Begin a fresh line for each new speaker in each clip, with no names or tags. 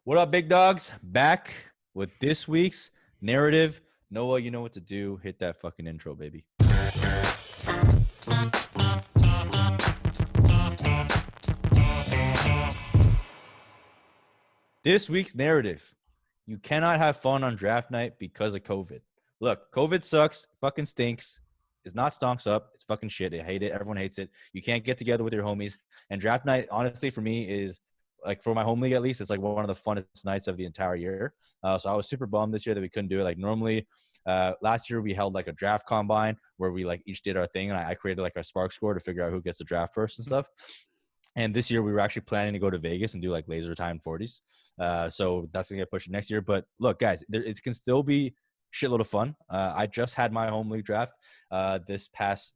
What up, big dogs? Back with this week's narrative. Noah, you know what to do. Hit that fucking intro, baby. This week's narrative. You cannot have fun on draft night because of COVID. Look, COVID sucks. Fucking stinks. It's not stonks up. It's fucking shit. I hate it. Everyone hates it. You can't get together with your homies. And draft night, honestly, for me is like for my home league at least, it's like one of the funnest nights of the entire year. So I was super bummed this year that we couldn't do it. Like normally, last year we held like a draft combine where we like each did our thing, and I created like a spark score to figure out who gets the draft first and stuff. And this year we were actually planning to go to Vegas and do like laser time 40s. So that's gonna get pushed next year. But look, guys, it can still be shitload of fun. I just had my home league draft this past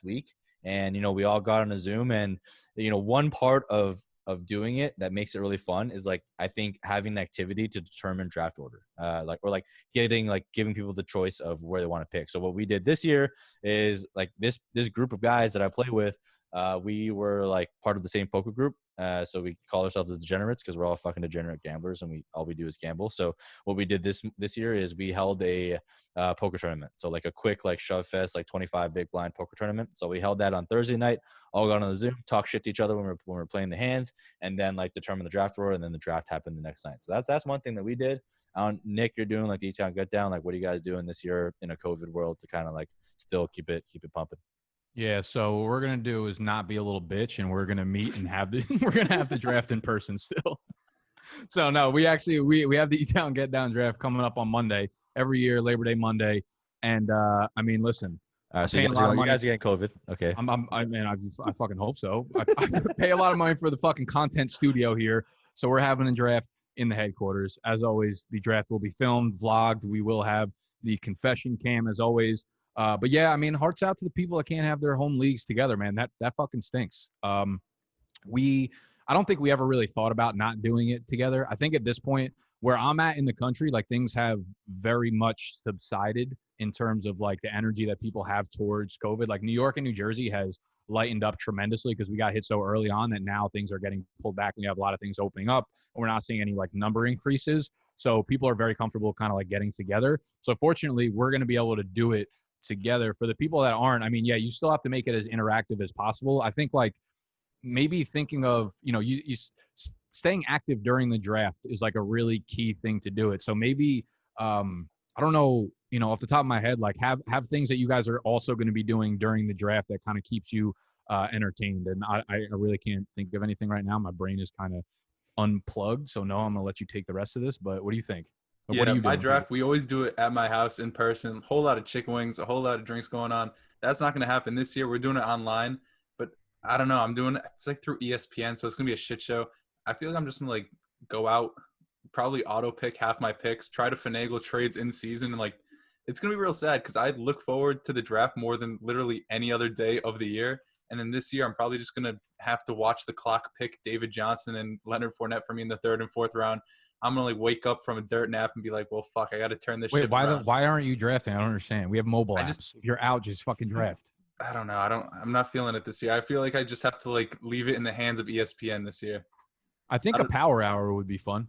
week, and we all got on a Zoom, and one part of doing it that makes it really fun is like I think having an activity to determine draft order, giving people the choice of where they want to pick. So what we did this year is like this group of guys that I play with, we were like part of the same poker group. So we call ourselves the degenerates because we're all fucking degenerate gamblers, and all we do is gamble. So what we did this year is we held a poker tournament. So like a quick like shove fest, like 25 big blind poker tournament. So we held that on Thursday night. All got on the Zoom, talk shit to each other when we're playing the hands, and then like determine the draft order, and then the draft happened the next night. So that's one thing that we did. Nick, you're doing like the E-Town Get Down. Like, what are you guys doing this year in a COVID world to kind of like still keep it pumping?
Yeah, so what we're gonna do is not be a little bitch, and we're gonna meet and have the draft in person still. So no, we have the E-Town Get Down draft coming up on Monday every year, Labor Day Monday, and I mean, listen.
So you guys are getting COVID. Okay.
I fucking hope so. I pay a lot of money for the fucking content studio here, so we're having a draft in the headquarters. As always, the draft will be filmed, vlogged. We will have the confession cam as always. But yeah, I mean, hearts out to the people that can't have their home leagues together, man. That fucking stinks. I don't think we ever really thought about not doing it together. I think at this point where I'm at in the country, like things have very much subsided in terms of like the energy that people have towards COVID. Like New York and New Jersey has lightened up tremendously because we got hit so early on that now things are getting pulled back and we have a lot of things opening up, and we're not seeing any like number increases. So people are very comfortable kind of like getting together. So fortunately, we're going to be able to do it together. For the people that aren't, I mean, yeah, you still have to make it as interactive as possible. I think like maybe thinking of, you staying active during the draft is like a really key thing to do it. So maybe, I don't know, off the top of my head, like have things that you guys are also going to be doing during the draft that kind of keeps you entertained. And I really can't think of anything right now. My brain is kind of unplugged. So no, I'm going to let you take the rest of this, but what do you think?
Yeah, my draft, we always do it at my house in person. A whole lot of chicken wings, a whole lot of drinks going on. That's not going to happen this year. We're doing it online, but I don't know. It's like through ESPN, so it's going to be a shit show. I feel like I'm just going to like go out, probably auto pick half my picks, try to finagle trades in season. And like, it's going to be real sad because I look forward to the draft more than literally any other day of the year. And then this year, I'm probably just going to have to watch the clock pick David Johnson and Leonard Fournette for me in the third and fourth round. I'm going to like wake up from a dirt nap and be like, well, fuck, I got to turn this shit around.
Why aren't you drafting? I don't understand. We have mobile apps. If you're out, just fucking draft.
I don't know. I'm not feeling it this year. I feel like I just have to like leave it in the hands of ESPN this year.
I think a power hour would be fun.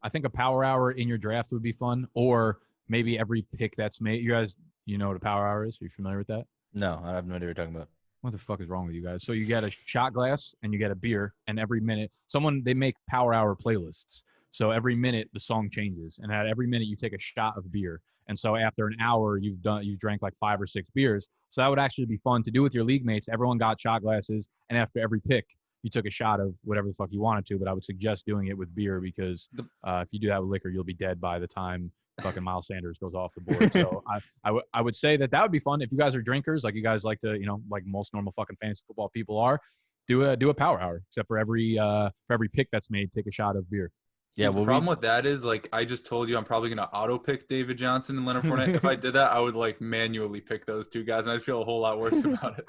I think a power hour in your draft would be fun, or maybe every pick that's made. You guys, what a power hour is? Are you familiar with that?
No, I have no idea what you're talking about.
What the fuck is wrong with you guys? So you get a shot glass and you get a beer, and every minute they make power hour playlists. So every minute the song changes, and at every minute you take a shot of beer. And so after an hour, you've drank like 5 or 6 beers. So that would actually be fun to do with your league mates. Everyone got shot glasses, and after every pick, you took a shot of whatever the fuck you wanted to. But I would suggest doing it with beer because if you do that with liquor, you'll be dead by the time fucking Miles Sanders goes off the board. So I would say that would be fun if you guys are drinkers, like you guys like to, like most normal fucking fantasy football people are. Do a power hour, except for every pick that's made, take a shot of beer.
See, the problem with that is, like, I just told you I'm probably going to auto-pick David Johnson and Leonard Fournette. If I did that, I would, like, manually pick those two guys, and I'd feel a whole lot worse about it.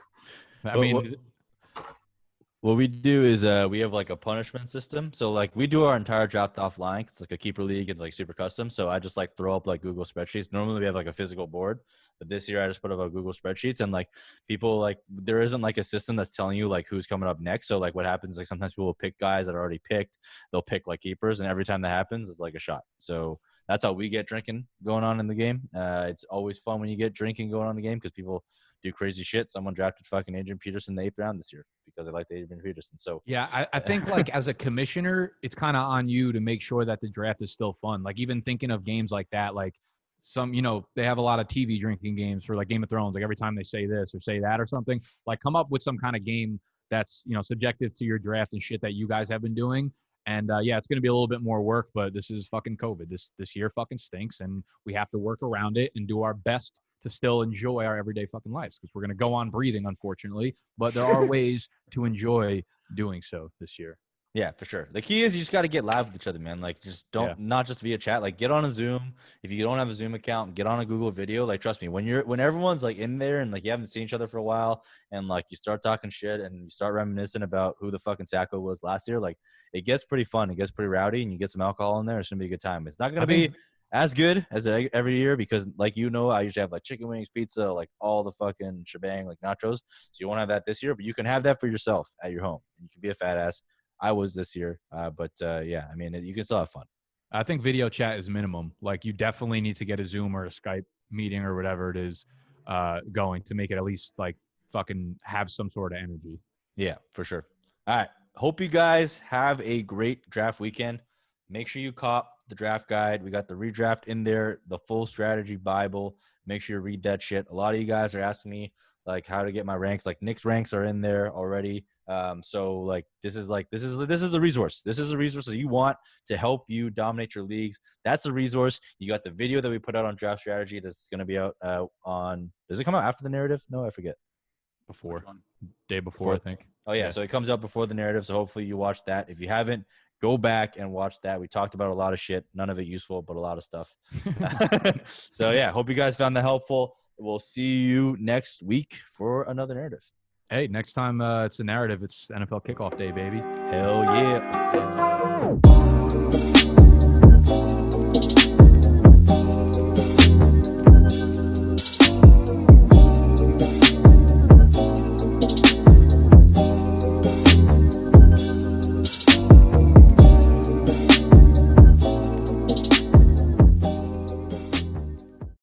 What we do is we have like a punishment system. So like we do our entire draft offline. 'Cause it's like a keeper league. It's like super custom. So I just like throw up like Google spreadsheets. Normally we have like a physical board, but this year I just put up a Google spreadsheets and like people like there isn't like a system that's telling you like who's coming up next. So like what happens like sometimes people will pick guys that are already picked. They'll pick like keepers, and every time that happens, it's like a shot. So that's how we get drinking going on in the game. It's always fun when you get drinking going on in the game because people do crazy shit. Someone drafted fucking Adrian Peterson in the 8th round this year because they liked Adrian Peterson. So
Yeah, I think like as a commissioner, it's kind of on you to make sure that the draft is still fun. Like even thinking of games like that, like some, they have a lot of TV drinking games for like Game of Thrones. Like every time they say this or say that or something, like come up with some kind of game that's, subjective to your draft and shit that you guys have been doing. And yeah, it's going to be a little bit more work, but this is fucking COVID. This year fucking stinks, and we have to work around it and do our best to still enjoy our everyday fucking lives because we're going to go on breathing, unfortunately. But there are ways to enjoy doing so this year.
yeah, for sure. The key is you just got to get live with each other, man. Like, just don't not just via chat. Like, get on a Zoom. If you don't have a Zoom account, get on a Google video. Like, trust me, when everyone's like in there and like you haven't seen each other for a while, and like you start talking shit and you start reminiscing about who the fucking Sacco was last year, like it gets pretty fun. It gets pretty rowdy, and you get some alcohol in there. It's gonna be a good time. It's not gonna be as good as every year because, like I usually have like chicken wings, pizza, like all the fucking shebang, like nachos. So you won't have that this year, but you can have that for yourself at your home. You can be a fat ass. I was this year, but yeah, I mean, you can still have fun.
I think video chat is minimum. Like, you definitely need to get a Zoom or a Skype meeting or whatever it is going to make it at least like fucking have some sort of energy.
Yeah, for sure. All right. Hope you guys have a great draft weekend. Make sure you cop the draft guide. We got the redraft in there, the full strategy Bible. Make sure you read that shit. A lot of you guys are asking me like how to get my ranks. Like Nick's ranks are in there already. So like this is the resource. This is the resource that you want to help you dominate your leagues. That's the resource. You got the video that we put out on draft strategy that's going to be out on. Does it come out after the narrative? No, I forget.
Day before, I think.
Oh yeah, so it comes out before the narrative. So hopefully you watch that. If you haven't, go back and watch that. We talked about a lot of shit. None of it useful, but a lot of stuff. So yeah, hope you guys found that helpful. We'll see you next week for another narrative.
Hey, next time it's a narrative. It's NFL kickoff day, baby.
Hell yeah.